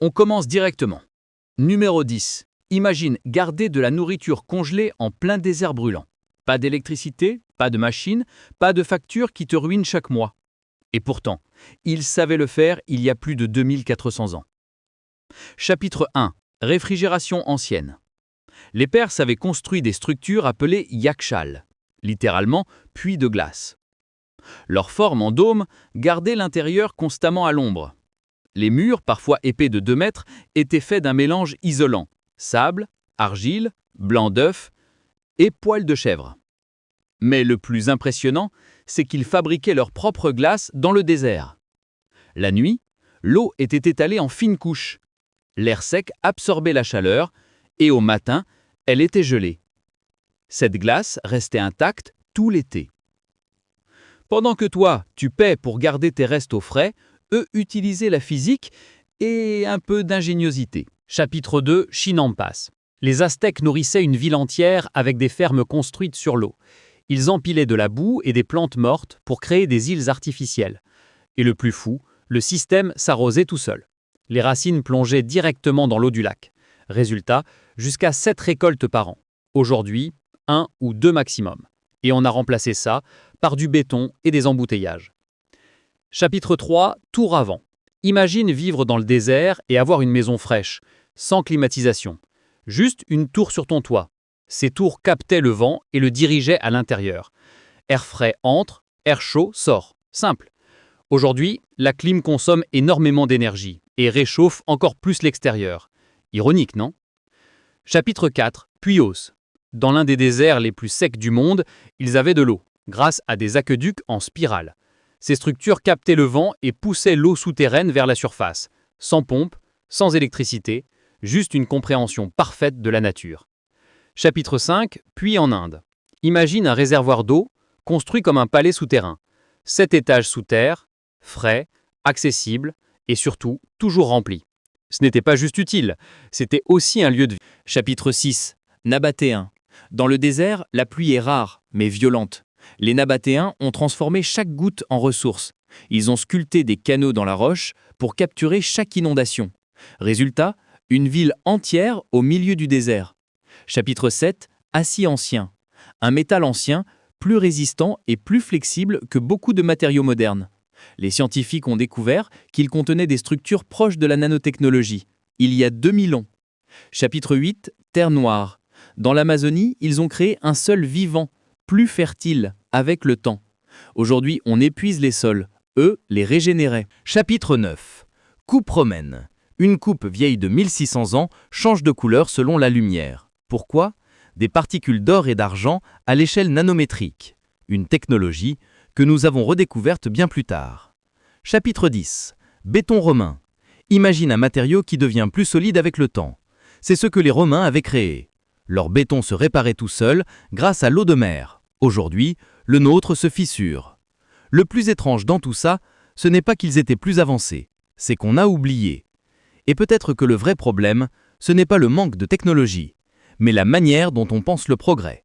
On commence directement. Numéro 10. Imagine garder de la nourriture congelée en plein désert brûlant. Pas d'électricité, pas de machine, pas de facture qui te ruine chaque mois. Et pourtant, ils savaient le faire il y a plus de 2400 ans. Chapitre 1. Réfrigération ancienne. Les Perses avaient construit des structures appelées yakshal, littéralement puits de glace. Leur forme en dôme gardait l'intérieur constamment à l'ombre. Les murs, parfois épais de 2 mètres, étaient faits d'un mélange isolant, sable, argile, blanc d'œuf et poils de chèvre. Mais le plus impressionnant, c'est qu'ils fabriquaient leur propre glace dans le désert. La nuit, l'eau était étalée en fines couches. L'air sec absorbait la chaleur et au matin, elle était gelée. Cette glace restait intacte tout l'été. Pendant que toi, tu paies pour garder tes restes au frais, eux utilisaient la physique et un peu d'ingéniosité. Chapitre 2, Chinampas. Les Aztèques nourrissaient une ville entière avec des fermes construites sur l'eau. Ils empilaient de la boue et des plantes mortes pour créer des îles artificielles. Et le plus fou, le système s'arrosait tout seul. Les racines plongeaient directement dans l'eau du lac. Résultat, jusqu'à 7 récoltes par an. Aujourd'hui, 1 ou 2 maximum. Et on a remplacé ça par du béton et des embouteillages. Chapitre 3, Tour avant. Imagine vivre dans le désert et avoir une maison fraîche, sans climatisation. Juste une tour sur ton toit. Ces tours captaient le vent et le dirigeaient à l'intérieur. Air frais entre, air chaud sort. Simple. Aujourd'hui, la clim consomme énormément d'énergie et réchauffe encore plus l'extérieur. Ironique, non? Chapitre 4, Puios. Dans l'un des déserts les plus secs du monde, ils avaient de l'eau, grâce à des aqueducs en spirale. Ces structures captaient le vent et poussaient l'eau souterraine vers la surface, sans pompe, sans électricité, juste une compréhension parfaite de la nature. Chapitre 5, Puits en Inde. Imagine un réservoir d'eau construit comme un palais souterrain. 7 étages sous terre, frais, accessible et surtout toujours rempli. Ce n'était pas juste utile, c'était aussi un lieu de vie. Chapitre 6, Nabatéens. Dans le désert, la pluie est rare, mais violente. Les Nabatéens ont transformé chaque goutte en ressource. Ils ont sculpté des canaux dans la roche pour capturer chaque inondation. Résultat, une ville entière au milieu du désert. Chapitre 7, Acier ancien. Un métal ancien, plus résistant et plus flexible que beaucoup de matériaux modernes. Les scientifiques ont découvert qu'il contenait des structures proches de la nanotechnologie, il y a 2000 ans. Chapitre 8, Terre noire. Dans l'Amazonie, ils ont créé un sol vivant, plus fertile, avec le temps. Aujourd'hui, on épuise les sols, eux les régénéraient. Chapitre 9. Coupe romaine. Une coupe vieille de 1600 ans change de couleur selon la lumière. Pourquoi? Des particules d'or et d'argent à l'échelle nanométrique. Une technologie que nous avons redécouverte bien plus tard. Chapitre 10. Béton romain. Imagine un matériau qui devient plus solide avec le temps. C'est ce que les Romains avaient créé. Leur béton se réparait tout seul grâce à l'eau de mer. Aujourd'hui, le nôtre se fissure. Le plus étrange dans tout ça, ce n'est pas qu'ils étaient plus avancés, c'est qu'on a oublié. Et peut-être que le vrai problème, ce n'est pas le manque de technologie, mais la manière dont on pense le progrès.